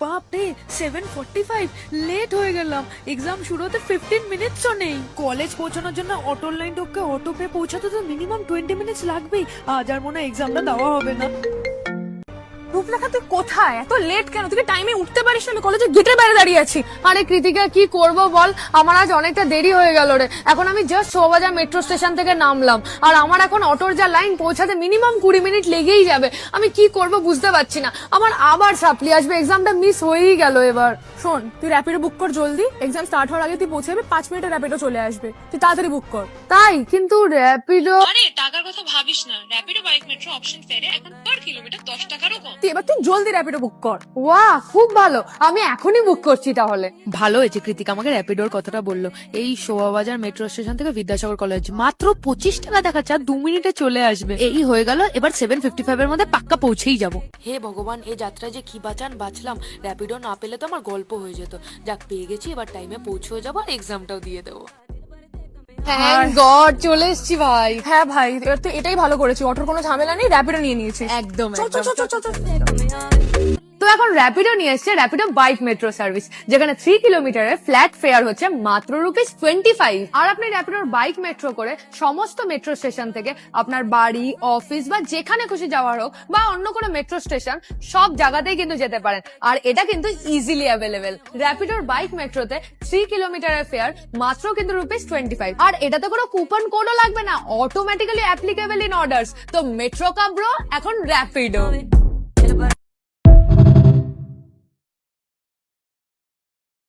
বাপরে 7:45 লেট হয়ে গেলাম। এক্সাম শুরু হতে 15 মিনিটসও নেই। কলেজ পৌঁছানোর জন্য অটোর লাইন ঢুকে অটো পে পৌঁছাতে তো মিনিমাম 20 মিনিটস লাগবেই। আজ আর মনে হয় এক্সামটা দেওয়া হবে না। রূপলেখা তুই কোথায়? এত লেট কেন? তুই টাইমে উঠতে পারিস না? আমি কলেজের গেটের বাইরে দাঁড়িয়ে আছি। আরে কৃতিকা, কি করব বল, আমার আজ অনেকটা দেরি হয়ে গেল রে। এখন আমি জাস্ট শোভাবাজার মেট্রো স্টেশন থেকে নামলাম, আর আমার এখন অটোর যা লাইন, পৌঁছাতে মিনিমাম 20 মিনিট লেগেই যাবে। আমি কি করব বুঝতে পারছি না। আমার আবার সাপ্লি আসবে, এক্সামটা মিস হয়েই গেল এবার। শোন, তুই র্যাপিডো বুক কর জলদি। এক্সাম স্টার্ট হওয়ার আগে তুই পৌঁছে যাবি, 5 মিনিটে র্যাপিডো চলে আসবে। তুই তাড়াতাড়ি বুক কর। তাই? কিন্তু র্যাপিডো। আরে টাকার কথা ভাবিস না, র্যাপিডো বাইক মেট্রো অপশন ফেয়ারে এখন পার কিলোমিটার 10 টাকারও কম। তুই জলদি র্যাপিডো বুক কর। ওয়াহ, খুব ভালো, আমি এখনই বুক করছি তাহলে। ভালো হয়েছে কৃতিকা আমাকে র্যাপিডোর কথাটা বললো। এই শোভাবাজার মেট্রো স্টেশন থেকে বিদ্যাসাগর কলেজ মাত্র 25 টাকা দেখাচ্ছে, আর 2 মিনিটে চলে আসবে। এই হয়ে গেল, এবার 7:55 এর মধ্যে পাক্কা পৌঁছেই যাব। হে ভগবান, এই যাত্রায় যে কি বাঁচলাম। র্যাপিডো না পেলে তো আমার গল্প হয়ে যেত। যাক, পেয়ে গেছি, এবার টাইমে পৌঁছেও যাবো আর এক্সামটাও দিয়ে দেবো। থ্যাংক গড, চলে এসেছি ভাই। হ্যাঁ ভাই, এবার তুই এটাই ভালো করেছি, অটোর কোনো ঝামেলা নেই, র্যাপিডো নিয়ে নিয়েছিস। একদম চল চল চল চল চল। তো এখন র্যাপিডো নিয়ে এসছে, র্যাপিডো বাইক মেট্রো সার্ভিস, যেখানে 3 কিলোমিটারের ফ্ল্যাট ফেয়ার হচ্ছে মাত্র ₹25। আর আপনি র্যাপিডোর বাইক মেট্রো করে সমস্ত মেট্রো স্টেশন থেকে আপনার বাড়ি, অফিস বা যেখানে খুশি যাওয়ার হোক, বা অন্য কোনো মেট্রো স্টেশন, সব জায়গাতেই কিন্তু যেতে পারেন। আর এটা কিন্তু ইজিলি অ্যাভেলেবেল। র্যাপিডোর বাইক মেট্রোতে 3 কিলোমিটারের ফেয়ার মাত্র কিন্তু ₹25। আর এটাতে কোনো কুপন কোডও লাগবে না, অটোমেটিক্যালি অ্যাপ্লিকেবল ইন অর্ডার্স। তো মেট্রো কাব্রো এখন র্যাপিডো।